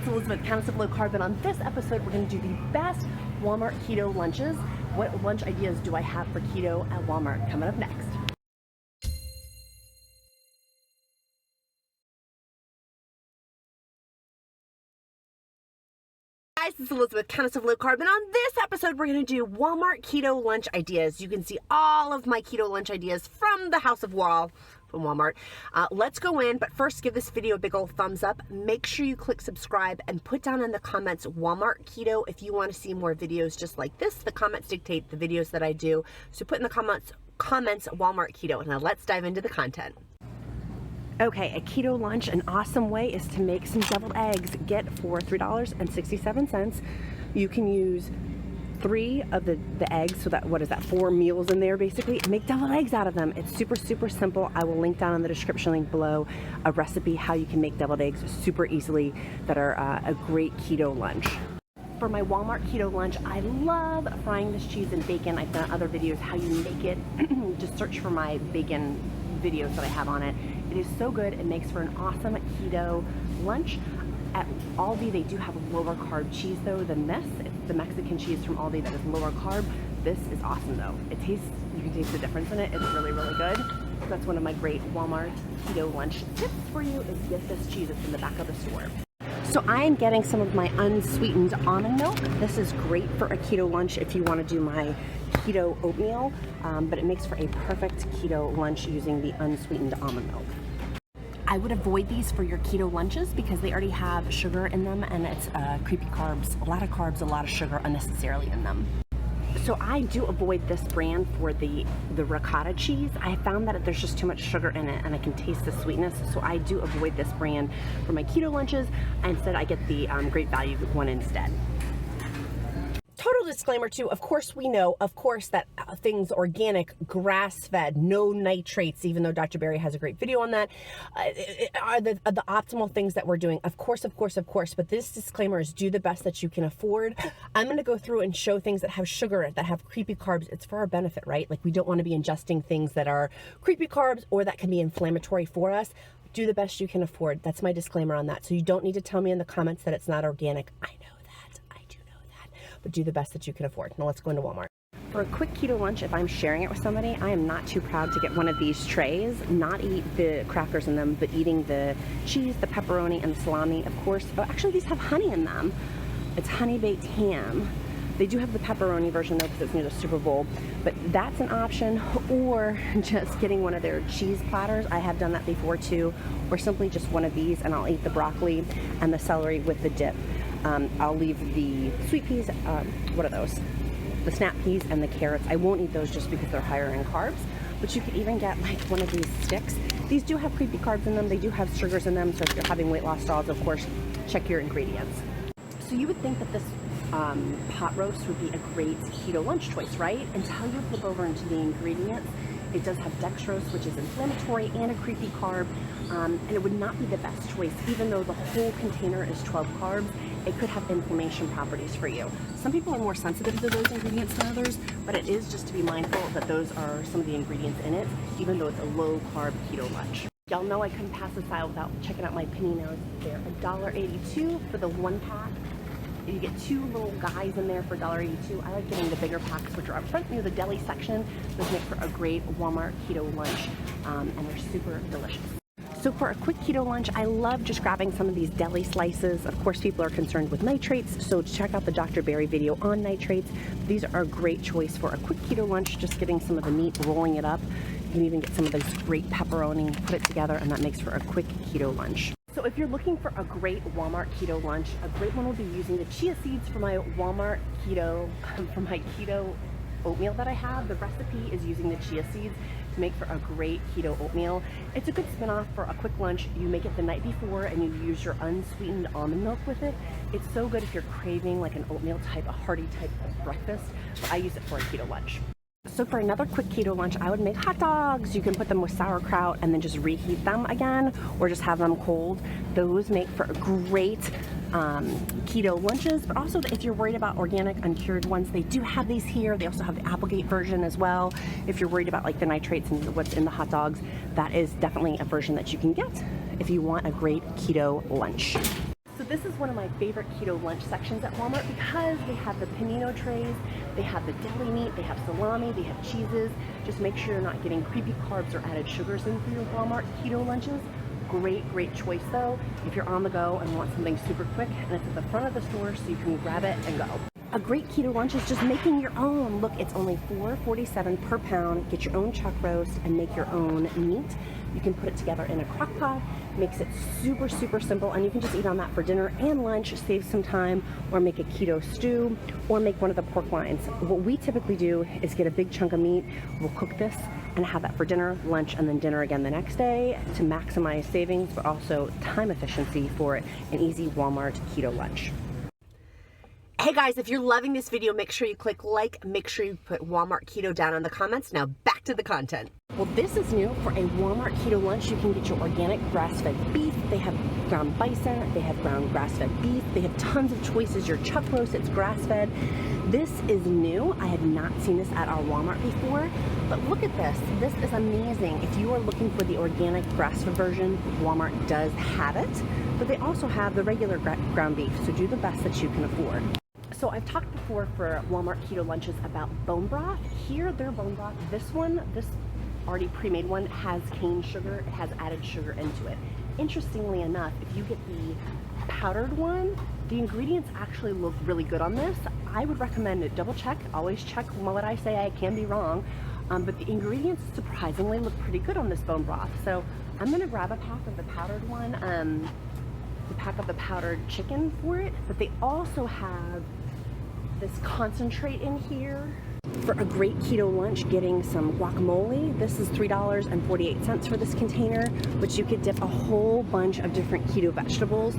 it's Elizabeth, Countess of Low Carb, and on this episode we're going to do the best Walmart keto lunches. What lunch ideas do I have for keto at Walmart? Coming up next. Guys, this is Elizabeth, Countess of Low Carb, and on this episode we're going to do Walmart keto lunch ideas. You can see all of my keto lunch ideas from the House of Wall from Walmart. Let's go in, but first give this video a big old thumbs up. Make sure you click subscribe and put down in the comments Walmart keto if you want to see more videos just like this. The comments dictate the videos that I do, so put in the comments Walmart keto. Now let's dive into the content. Okay, a keto lunch, an awesome way is to make some deviled eggs. Get for $3.67. You can use 3 of the eggs, so that, what is that, 4 meals in there basically, and make deviled eggs out of them. It's super simple. I will link down in the description link below a recipe how you can make deviled eggs super easily that are a great keto lunch. For my Walmart keto lunch, I love frying this cheese in bacon. I've done other videos how you make it. Just search for my bacon videos that I have on it. It is so good. It makes for an awesome keto lunch. At Aldi, they do have a lower carb cheese though than this. It's the Mexican cheese from Aldi that is lower carb. This is awesome though. It tastes, you can taste the difference in it. It's really good. So that's one of my great Walmart keto lunch tips for you, is get this cheese. It's in the back of the store. So I am getting some of my unsweetened almond milk. This is great for a keto lunch if you want to do my keto oatmeal, but it makes for a perfect keto lunch using the unsweetened almond milk. I would avoid these for your keto lunches because they already have sugar in them, and it's creepy carbs, a lot of sugar unnecessarily in them. So I do avoid this brand for the ricotta cheese. I found that there's just too much sugar in it and I can taste the sweetness, so I do avoid this brand for my keto lunches. Instead I get the Great Value one instead. Total disclaimer too, of course we know, that things organic, grass-fed, no nitrates, even though Dr. Berry has a great video on that, are the optimal things that we're doing. Of course, but this disclaimer is do the best that you can afford. I'm going to go through and show things that have sugar, that have creepy carbs. It's for our benefit, right? Like, we don't want to be ingesting things that are creepy carbs or that can be inflammatory for us. Do the best you can afford. That's my disclaimer on that. So you don't need to tell me in the comments that it's not organic. I know. But do the best that you can afford. Now let's go into Walmart. For a quick keto lunch, if I'm sharing it with somebody, I am not too proud to get one of these trays, not eat the crackers in them, but eating the cheese, the pepperoni, and the salami, of course. Oh, actually, these have honey in them. It's honey baked ham. They do have the pepperoni version though, because it's near the Super Bowl, but that's an option. Or just getting one of their cheese platters. I have done that before too. Or simply just one of these, and I'll eat the broccoli and the celery with the dip. I'll leave the sweet peas, what are those? The snap peas and the carrots. I won't eat those just because they're higher in carbs, but you could even get like one of these sticks. These do have creepy carbs in them. They do have sugars in them, so if you're having weight loss dolls, of course, check your ingredients. So you would think that this pot roast would be a great keto lunch choice, right? Until you flip over into the ingredients. It does have dextrose, which is inflammatory and a creepy carb, and it would not be the best choice. Even though the whole container is 12 carbs, it could have inflammation properties for you. Some people are more sensitive to those ingredients than others, but it is just to be mindful that those are some of the ingredients in it, even though it's a low carb keto lunch. Y'all know I couldn't pass this out without checking out my paninos. They're $1.82 for the 1-pack. You get 2 little guys in there for $1.82. I like getting the bigger packs, which are up front near the deli section. Those make for a great Walmart keto lunch, and they're super delicious. So for a quick keto lunch, I love just grabbing some of these deli slices. Of course, people are concerned with nitrates, so check out the Dr. Berry video on nitrates. These are a great choice for a quick keto lunch, just getting some of the meat, rolling it up. You can even get some of this great pepperoni, put it together, and that makes for a quick keto lunch. So if you're looking for a great Walmart keto lunch, a great one will be using the chia seeds for my Walmart keto, for my keto oatmeal that I have. The recipe is using the chia seeds to make for a great keto oatmeal. It's a good spin-off for a quick lunch. You make it the night before and you use your unsweetened almond milk with it. It's so good if you're craving like an oatmeal type, a hearty type of breakfast, but I use it for a keto lunch. So for another quick keto lunch, I would make hot dogs. You can put them with sauerkraut and then just reheat them again, or just have them cold. Those make for a great keto lunches, but also if you're worried about organic uncured ones, they do have these here. They also have the Applegate version as well. If you're worried about like the nitrates and what's in the hot dogs, that is definitely a version that you can get if you want a great keto lunch. So this is one of my favorite keto lunch sections at Walmart because they have the panino trays, they have the deli meat, they have salami, they have cheeses. Just make sure you're not getting creepy carbs or added sugars in for your Walmart keto lunches. Great choice though if you're on the go and want something super quick, and it's at the front of the store so you can grab it and go. A great keto lunch is just making your own. Look, it's only $4.47 per pound. Get your own chuck roast and make your own meat. You can put it together in a crock pot. Makes it super simple, and you can just eat on that for dinner and lunch, save some time, or make a keto stew, or make one of the pork lines. What we typically do is get a big chunk of meat. We'll cook this and have that for dinner, lunch, and then dinner again the next day to maximize savings, but also time efficiency for an easy Walmart keto lunch. Hey guys, if you're loving this video, make sure you click like, make sure you put Walmart Keto down in the comments. Now back to the content. Well, this is new. For a Walmart Keto lunch, you can get your organic grass-fed beef. They have ground bison, they have ground grass-fed beef. They have tons of choices. Your chuck roast, it's grass-fed. This is new. I have not seen this at our Walmart before, but look at this. This is amazing. If you are looking for the organic grass-fed version, Walmart does have it, but they also have the regular ground beef, so do the best that you can afford. So I've talked before for Walmart keto lunches about bone broth. Here, their bone broth, this already pre-made one has cane sugar. It has added sugar into it. Interestingly enough, if you get the powdered one, the ingredients actually look really good on this. I would recommend it. Double check, always check what I say. I can be wrong, but the ingredients surprisingly look pretty good on this bone broth. So I'm gonna grab a pack of the powdered one, the pack of the powdered chicken for it, but they also have this concentrate in here. For a great keto lunch, getting some guacamole. This is $3.48 for this container, but you could dip a whole bunch of different keto vegetables.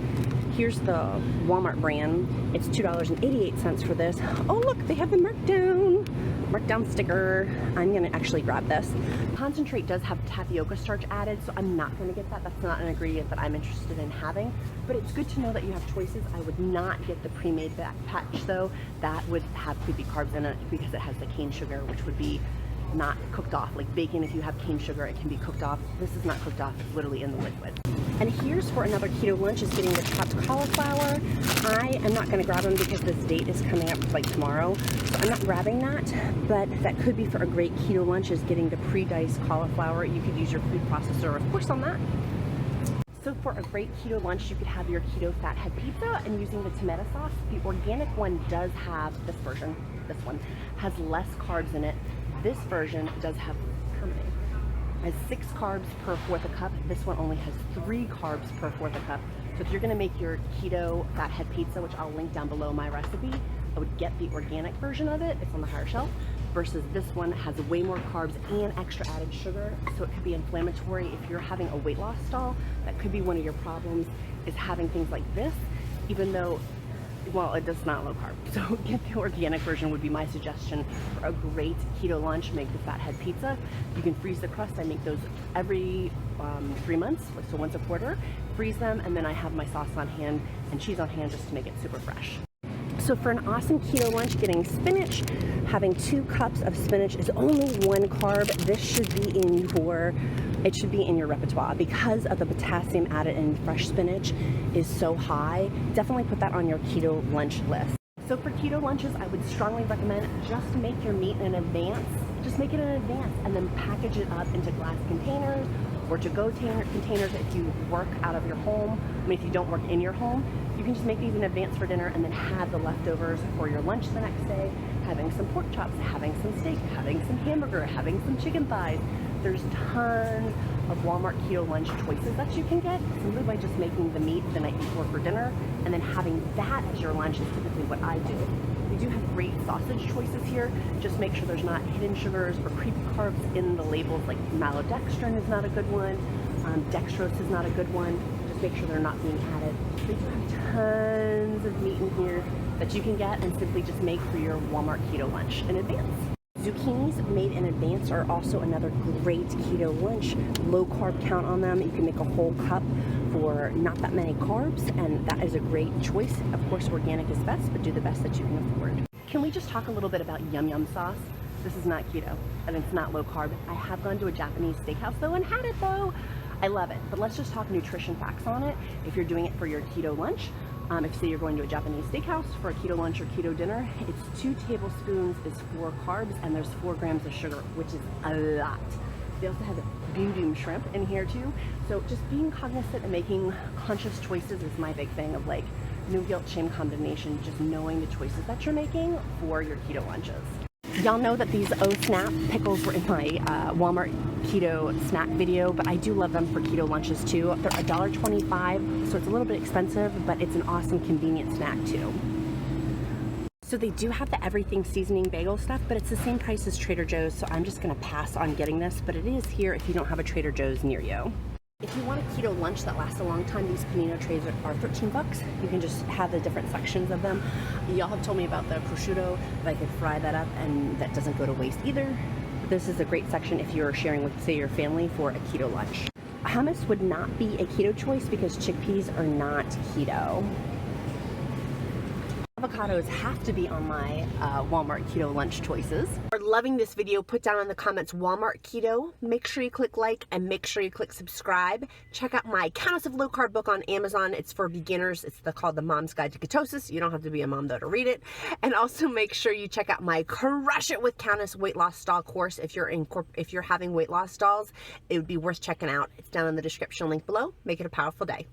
Here's the Walmart brand. It's $2.88 for this. Oh look, they have the markdown sticker. I'm gonna actually grab this. Concentrate does have tapioca starch added, so I'm not gonna get that. That's not an ingredient that I'm interested in having, but it's good to know that you have choices. I would not get the pre-made patch though. That would have creepy carbs in it because it has the cane sugar, which would be not cooked off. Like bacon, if you have cane sugar, it can be cooked off. This is not cooked off, it's literally in the liquid. And here's for another keto lunch, is getting the chopped cauliflower. I am not gonna grab them because this date is coming up like tomorrow, so I'm not grabbing that, but that could be for a great keto lunch, is getting the pre-diced cauliflower. You could use your food processor, of course, on that. So for a great keto lunch, you could have your keto fathead pizza, and using the tomato sauce. The organic one does have this version. This one has less carbs in it. This version does have permanent. It has 6 carbs per 1/4 a cup. This one only has 3 carbs per 1/4 a cup. So if you're gonna make your keto fathead pizza, which I'll link down below my recipe, I would get the organic version of it. It's on the higher shelf. Versus this one has way more carbs and extra added sugar, so it could be inflammatory. If you're having a weight loss stall, that could be one of your problems, is having things like this, even though, well, it does not low carb. So get the organic version would be my suggestion for a great keto lunch. Make the fathead pizza. You can freeze the crust. I make those every 3 months, so once a quarter. Freeze them, and then I have my sauce on hand and cheese on hand just to make it super fresh. So for an awesome keto lunch, getting spinach, having 2 cups of spinach is only 1 carb. This should be in your repertoire because of the potassium added in fresh spinach is so high. Definitely put that on your keto lunch list. So for keto lunches, I would strongly recommend just make your meat in advance. Just make it in advance and then package it up into glass containers or to-go containers if you work out of your home. I mean, if you don't work in your home, you can just make these in advance for dinner and then have the leftovers for your lunch the next day, having some pork chops, having some steak, having some hamburger, having some chicken thighs. There's tons of Walmart keto lunch choices that you can get simply by just making the meat the night before for dinner, and then having that as your lunch is typically what I do. We do have great sausage choices here. Just make sure there's not hidden sugars or creepy carbs in the labels, like maltodextrin is not a good one, dextrose is not a good one. Just make sure they're not being added. They do have tons of meat in here that you can get and simply just make for your Walmart keto lunch in advance. Zucchinis made in advance are also another great keto lunch. Low carb count on them. You can make a whole cup for not that many carbs, and that is a great choice. Of course, organic is best, but do the best that you can afford. Can we just talk a little bit about Yum Yum sauce? This is not keto, and it's not low carb. I have gone to a Japanese steakhouse though and had it though. I love it, but let's just talk nutrition facts on it. If you're doing it for your keto lunch, If say you're going to a Japanese steakhouse for a keto lunch or keto dinner, it's 2 tablespoons is 4 carbs, and there's 4 grams of sugar, which is a lot. They also have Bryon shrimp in here too. So just being cognizant and making conscious choices is my big thing of like no guilt, shame, condemnation, just knowing the choices that you're making for your keto lunches. Y'all know that these snap pickles were in my Walmart keto snack video, but I do love them for keto lunches too. They're $1.25, so it's a little bit expensive, but it's an awesome convenient snack too. So they do have the everything seasoning bagel stuff, but it's the same price as Trader Joe's, so I'm just gonna pass on getting this, but it is here if you don't have a Trader Joe's near you. If you want a keto lunch that lasts a long time, these panino trays are 13 bucks. You can just have the different sections of them. Y'all have told me about the prosciutto, but I could fry that up and that doesn't go to waste either. This is a great section if you're sharing with, say, your family for a keto lunch. Hummus would not be a keto choice because chickpeas are not keto. Avocados have to be on my Walmart keto lunch choices. If you're loving this video, put down in the comments Walmart keto. Make sure you click like and make sure you click subscribe. Check out my Countess of Low Carb book on Amazon. It's for beginners. It's called The Mom's Guide to Ketosis. You don't have to be a mom though to read it. And also make sure you check out my Crush It with Countess weight loss stall course. If you're having weight loss stalls, it would be worth checking out. It's down in the description link below. Make it a powerful day.